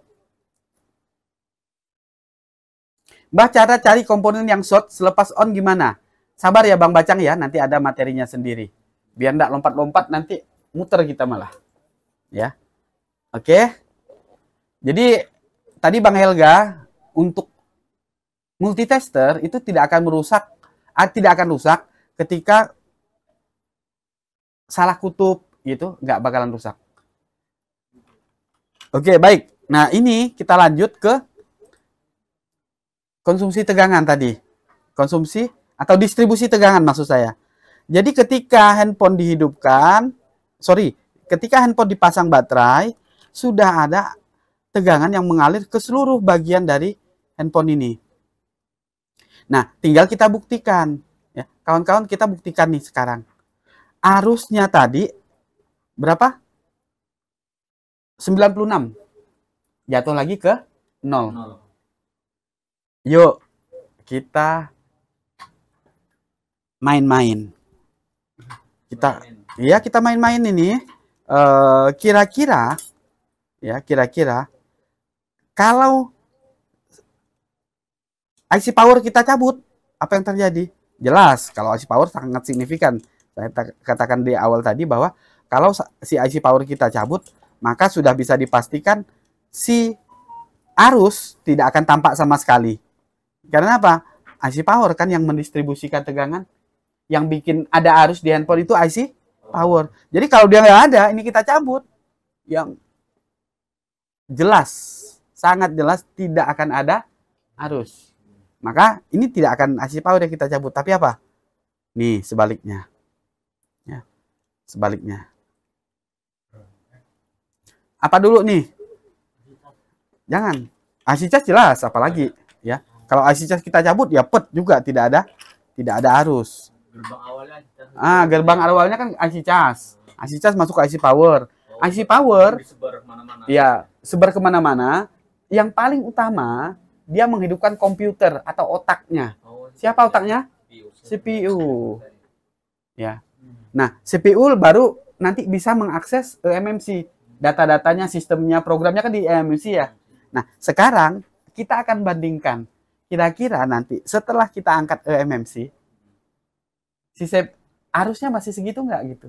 Mbah, cara cari komponen yang short selepas on gimana? Sabar ya Bang Bacang ya, nanti ada materinya sendiri. Biar enggak lompat-lompat nanti muter kita malah. Ya. Oke. Jadi tadi Bang Helga, untuk multitester itu tidak akan rusak ketika salah kutub gitu, nggak bakalan rusak. Oke, baik. Nah, ini kita lanjut ke konsumsi tegangan tadi. Konsumsi atau distribusi tegangan maksud saya. Jadi ketika handphone ketika handphone dipasang baterai, sudah ada tegangan yang mengalir ke seluruh bagian dari handphone ini. Nah, tinggal kita buktikan. Ya, kawan-kawan, kita buktikan nih sekarang. Arusnya tadi berapa? 96. Jatuh lagi ke 0. Yuk, kita main-main. Kita main-main ini. Kira-kira kalau IC power kita cabut, apa yang terjadi? Jelas, kalau IC power sangat signifikan. Saya katakan di awal tadi bahwa kalau si IC power kita cabut, maka sudah bisa dipastikan si arus tidak akan tampak sama sekali. Karena apa? IC power kan yang mendistribusikan tegangan. Yang bikin ada arus di handphone itu IC power. Jadi kalau dia nggak ada, ini kita cabut. Yang jelas, sangat jelas tidak akan ada arus. Maka ini tidak akan IC power yang kita cabut. Tapi apa? Nih sebaliknya. Ya, sebaliknya. Apa dulu nih? Jangan. IC charge jelas, apalagi ya. Kalau IC charge kita cabut ya pet juga, tidak ada arus. Gerbang awalnya kan IC charge. IC charge masuk ke IC power. IC power ya sebar kemana-mana. Yang paling utama dia menghidupkan komputer atau otaknya. Siapa otaknya? CPU. Ya. Nah, CPU baru nanti bisa mengakses eMMC. Data-datanya, sistemnya, programnya kan di eMMC ya. Nah, sekarang kita akan bandingkan. Kira-kira nanti setelah kita angkat eMMC, arusnya masih segitu nggak gitu?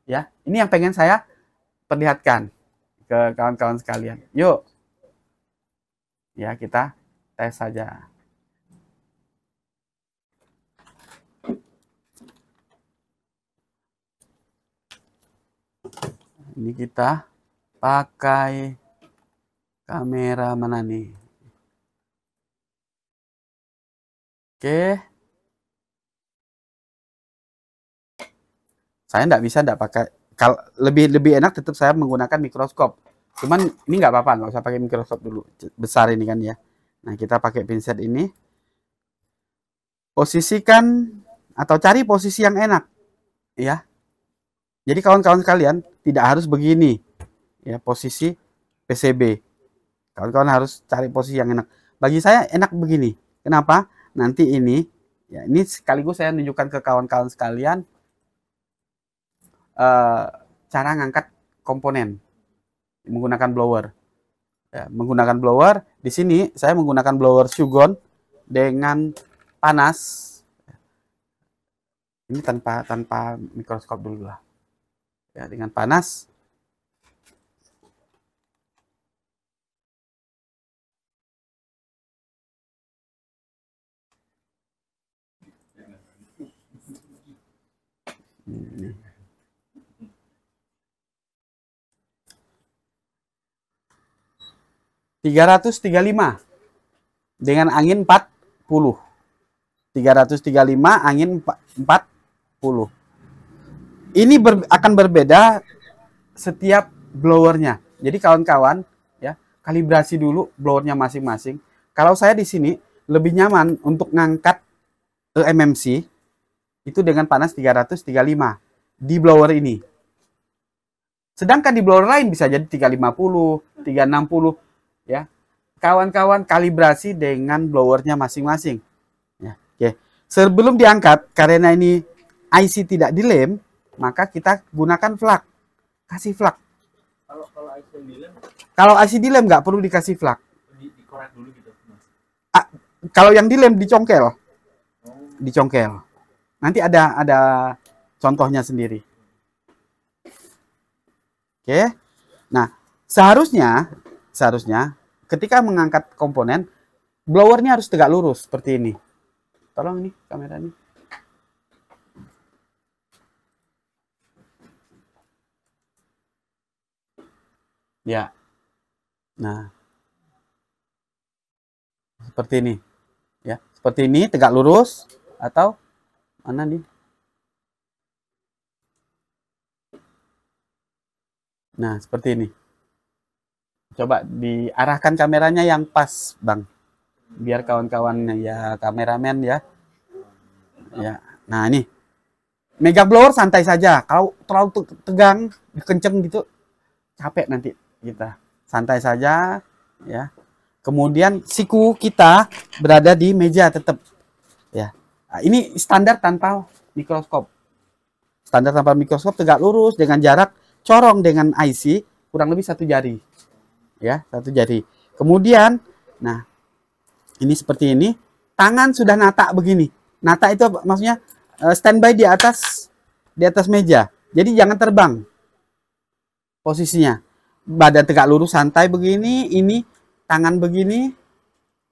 Ya, ini yang pengen saya perlihatkan ke kawan-kawan sekalian. Yuk. Ya, kita tes saja. Ini kita pakai kamera mana nih? Oke. Saya nggak pakai, kalau lebih enak tetap saya menggunakan mikroskop. Cuman ini nggak apa-apa, nggak usah pakai mikroskop dulu. Besar ini kan ya. Nah, kita pakai pinset ini. Posisikan atau cari posisi yang enak. Ya. Jadi kawan-kawan sekalian, tidak harus begini. Ya, posisi PCB. Kawan-kawan harus cari posisi yang enak. Bagi saya enak begini. Kenapa? Nanti ini, ya ini sekaligus saya tunjukkan ke kawan-kawan sekalian cara ngangkat komponen menggunakan blower. Ya, menggunakan blower, di sini saya menggunakan blower Shugon dengan panas. Ini tanpa mikroskop dulu lah. Ya, dengan panas. Ini. ...335 dengan angin 40. 335 angin 40. Ini akan berbeda setiap blowernya. Jadi kawan-kawan ya, kalibrasi dulu blowernya masing-masing. Kalau saya di sini lebih nyaman untuk ngangkat MMC itu dengan panas 335 di blower ini. Sedangkan di blower lain bisa jadi 350, 360 ya. Kawan-kawan kalibrasi dengan blowernya masing-masing. Ya, oke. Sebelum diangkat, karena ini IC tidak dilem, maka kita gunakan flak. Kasih flak. Kalau IC dilem nggak perlu dikasih flak. Dikorek dulu gitu. Kalau yang dilem dicongkel. Dicongkel. Nanti ada contohnya sendiri. Oke. Nah, seharusnya ketika mengangkat komponen, blowernya harus tegak lurus seperti ini. Tolong ini kamera ini. Ya. Nah. Seperti ini. Ya, seperti ini tegak lurus atau mana nih? Nah, seperti ini. Coba diarahkan kameranya yang pas, Bang. Biar kawan-kawan ya kameramen ya. Ya. Nah, ini. Mega blower santai saja. Kalau terlalu tegang, kenceng gitu, capek nanti kita. Santai saja ya. Kemudian siku kita berada di meja tetap. Ya. Nah, ini standar tanpa mikroskop. Standar tanpa mikroskop tegak lurus dengan jarak corong dengan IC kurang lebih 1 jari. Ya, 1 jari. Kemudian, nah, ini seperti ini. Tangan sudah nata begini. Nata itu maksudnya standby di atas meja. Jadi jangan terbang posisinya. Badan tegak lurus santai begini. Ini tangan begini.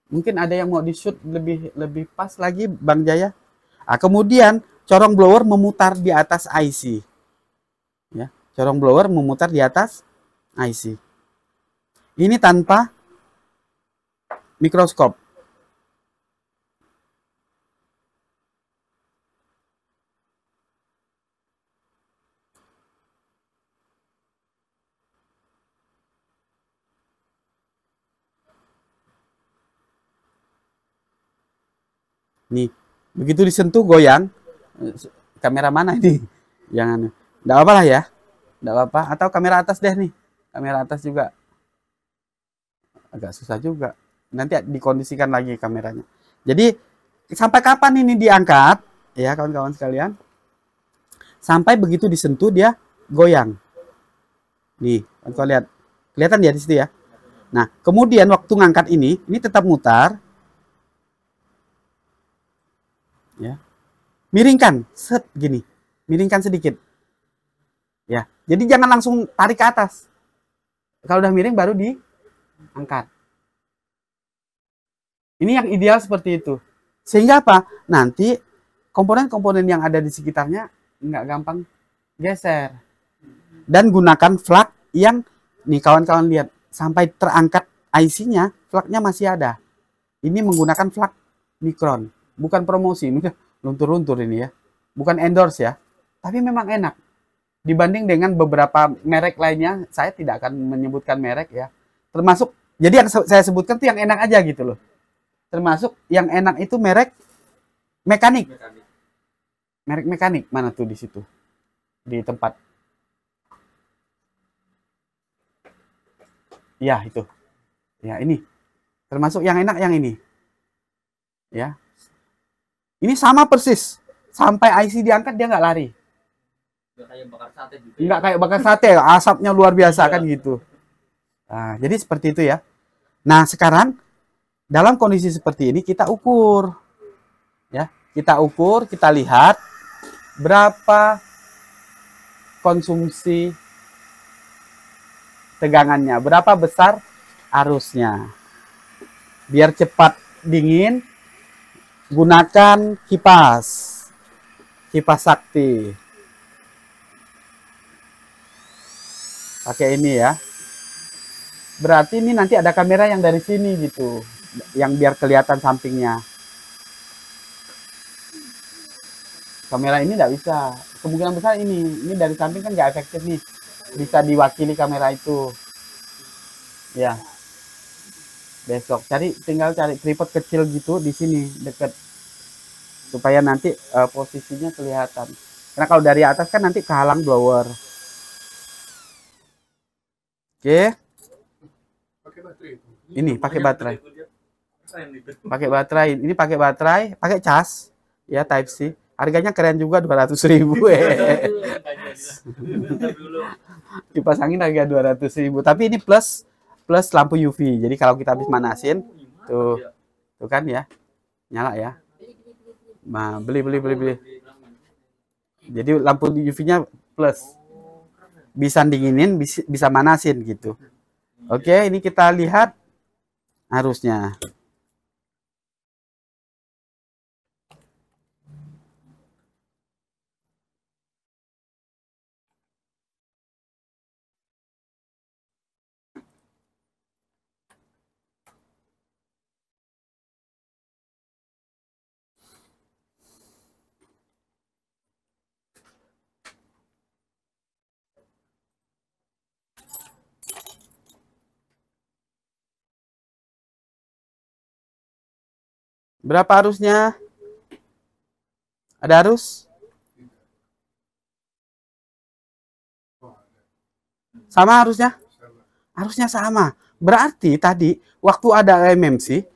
Mungkin ada yang mau di shoot lebih pas lagi, Bang Jaya. Nah, kemudian corong blower memutar di atas IC. Ya, corong blower memutar di atas IC. Ini tanpa mikroskop. Nih, begitu disentuh goyang. Kamera mana ini? Jangan. Enggak apa-apa lah ya. Enggak apa-apa. Atau kamera atas deh nih. Kamera atas juga. Agak susah juga. Nanti dikondisikan lagi kameranya. Jadi sampai kapan ini diangkat? Ya kawan-kawan sekalian. Sampai begitu disentuh dia goyang. Nih, kalian lihat. Kelihatan ya di situ ya. Nah, kemudian waktu ngangkat ini tetap mutar. Ya. Miringkan, set gini. Miringkan sedikit. Ya. Jadi jangan langsung tarik ke atas. Kalau udah miring baru diangkat. Ini yang ideal seperti itu. Sehingga apa? Nanti komponen-komponen yang ada di sekitarnya nggak gampang geser. Dan gunakan flak yang, nih kawan-kawan lihat, sampai terangkat IC-nya, flaknya masih ada. Ini menggunakan flak mikron. Bukan promosi, luntur-luntur ini ya. Bukan endorse ya. Tapi memang enak. dibanding dengan beberapa merek lainnya. Saya tidak akan menyebutkan merek ya. Termasuk, jadi yang saya sebutkan tuh yang enak aja gitu loh. Termasuk yang enak itu merek mekanik. Merek mekanik mana tuh di situ? Di tempat. Ya, itu. Ya, ini. Termasuk yang enak yang ini. Ya. Ini sama persis. Sampai IC diangkat dia nggak lari. Nggak kayak bakar sate gitu. Nggak kayak bakar sate, asapnya luar biasa kan gitu. Nah, jadi seperti itu ya. Nah, sekarang dalam kondisi seperti ini kita ukur. Ya, kita ukur, kita lihat berapa konsumsi tegangannya, berapa besar arusnya. Biar cepat dingin, gunakan kipas. Kipas sakti. Pakai ini ya. Berarti ini nanti ada kamera yang dari sini gitu. Yang biar kelihatan sampingnya. Kamera ini nggak bisa. Kemungkinan besar ini dari samping kan nggak efektif nih. Bisa diwakili kamera itu. Ya. Besok tinggal cari tripod kecil gitu di sini deket. Supaya nanti posisinya kelihatan. Karena kalau dari atas kan nanti kehalang blower. Oke. Ini pakai baterai. Pakai baterai. Ini pakai baterai, pakai cas. Ya, Type C. Harganya keren juga 200.000. Kipas angin harga 200.000. Tapi ini plus lampu UV. Jadi kalau kita habis manasin, tuh kan ya. Nyala ya. Nah, beli. Jadi lampu UV-nya plus. Bisa dinginin, bisa manasin gitu. Oke, ini kita lihat arusnya. Berapa arusnya? Ada arus? Sama arusnya? Arusnya sama. Berarti tadi waktu ada MMC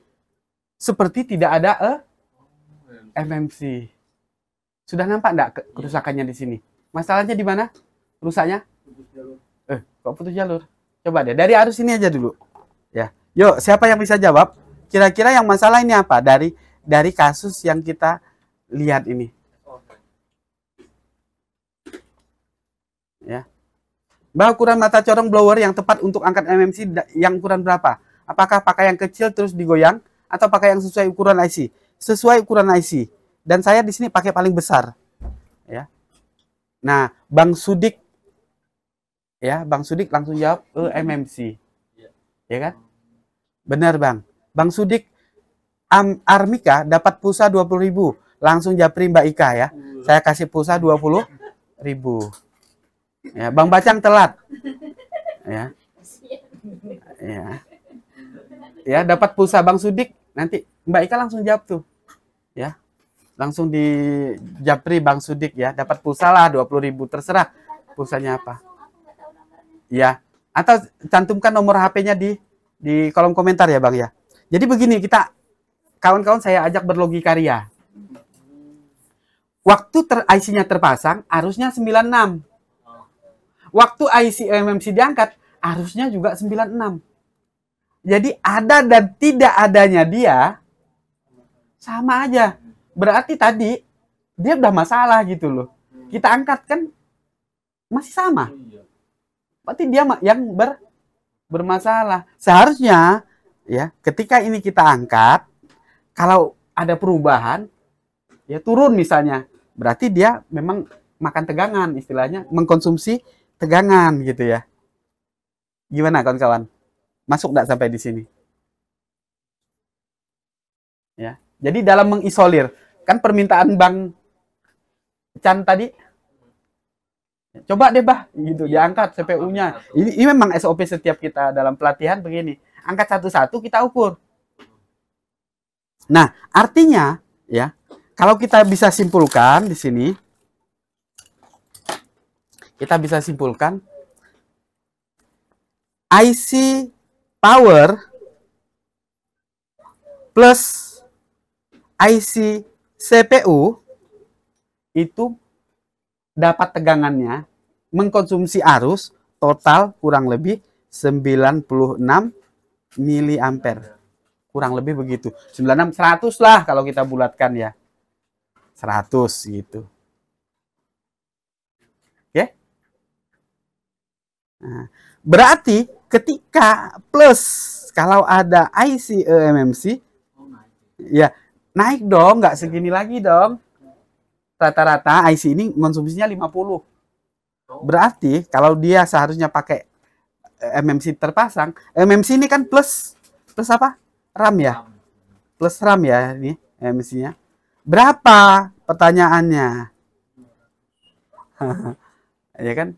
seperti tidak ada MMC. Sudah nampak enggak kerusakannya di sini? Masalahnya di mana? Rusaknya? Kok putus jalur? Coba deh dari arus ini aja dulu. Ya. Yuk, siapa yang bisa jawab? Kira-kira yang masalah ini apa dari kasus yang kita lihat ini? Ya. Mbak, ukuran mata corong blower yang tepat untuk angkat MMC yang ukuran berapa? Apakah pakai yang kecil terus digoyang atau pakai yang sesuai ukuran IC? Sesuai ukuran IC. Dan saya di sini pakai paling besar. Ya. Nah, Bang Sudik langsung jawab MMC. Ya kan? Benar, Bang. Bang Sudik Armika dapat pulsa 20.000. Langsung japri Mbak Ika ya. Saya kasih pulsa 20.000. Ya, Bang Bacang telat. Ya. Ya. Ya, dapat pulsa Bang Sudik, nanti Mbak Ika langsung jawab tuh. Ya. Langsung di japri Bang Sudik ya, dapat pulsa lah 20.000, terserah pulsanya apa. Ya. Atau cantumkan nomor HP-nya di kolom komentar ya, Bang ya. Jadi begini, kita kawan-kawan saya ajak berlogika ria. Waktu IC-nya terpasang, arusnya 96. Waktu IC MMC diangkat, arusnya juga 96. Jadi ada dan tidak adanya dia sama aja. Berarti tadi dia udah masalah gitu loh. Kita angkat kan masih sama. Berarti dia yang bermasalah. Seharusnya ya, ketika ini kita angkat, kalau ada perubahan ya turun misalnya, berarti dia memang makan tegangan, istilahnya mengkonsumsi tegangan gitu ya. Gimana kawan-kawan? Masuk nggak sampai di sini? Ya. Jadi dalam mengisolir, kan permintaan Bang Chan tadi Coba deh bah, gitu diangkat CPU-nya. Ini memang SOP setiap kita dalam pelatihan begini. Angkat satu-satu kita ukur. Nah, artinya ya, kalau kita bisa simpulkan di sini, kita bisa simpulkan IC power plus IC CPU itu dapat tegangannya mengkonsumsi arus total kurang lebih 96 miliampere. Kurang lebih begitu. 96 100 lah kalau kita bulatkan ya. 100 gitu. Oke? Nah, berarti ketika plus kalau ada IC eMMC ya naik dong, nggak segini lagi dong. Rata-rata IC ini konsumsinya 50. Berarti kalau dia seharusnya pakai MMC terpasang, MMC ini kan plus apa? RAM ya. Plus RAM ya ini MMC-nya. Berapa pertanyaannya? Ya kan?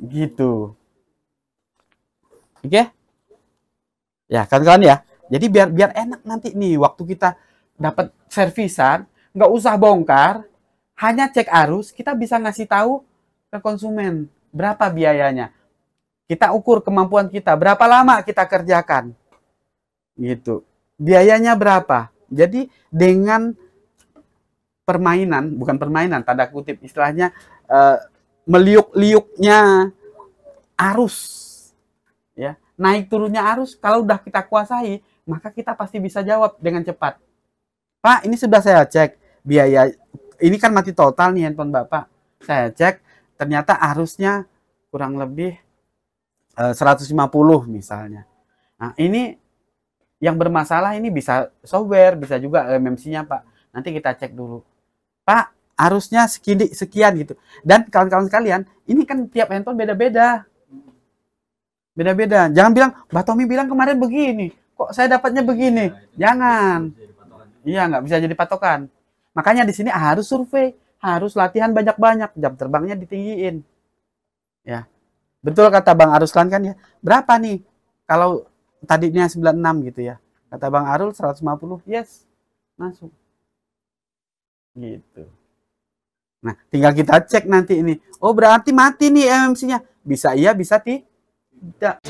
Gitu. Oke? Ya, kawan-kawan ya. Jadi biar enak nanti nih waktu kita dapat servisan, nggak usah bongkar, hanya cek arus, kita bisa ngasih tahu ke konsumen berapa biayanya. Kita ukur kemampuan kita, berapa lama kita kerjakan. Gitu. Biayanya berapa? Jadi dengan permainan, bukan permainan, tanda kutip istilahnya meliuk-liuknya arus. Ya, naik turunnya arus kalau udah kita kuasai, maka kita pasti bisa jawab dengan cepat. Pak, ini sudah saya cek biaya, ini kan mati total nih handphone Bapak. Saya cek, ternyata arusnya kurang lebih 150 misalnya. Nah, ini yang bermasalah ini bisa software, bisa juga MMC-nya Pak. Nanti kita cek dulu. Pak, arusnya sekian gitu. Dan kawan-kawan sekalian, ini kan tiap handphone beda-beda. Beda-beda. Jangan bilang, Mbak Tommy bilang kemarin begini. Kok saya dapatnya begini? Jangan. Iya, nggak bisa jadi patokan. Makanya di sini harus survei, harus latihan banyak-banyak, jam terbangnya ditinggiin. Ya. Betul kata Bang Aruslan kan ya. Berapa nih? Kalau tadinya 96 gitu ya. Kata Bang Arul 150, yes. Masuk. Gitu. Nah, tinggal kita cek nanti ini. Oh, berarti mati nih MMC-nya. Bisa iya, bisa tidak.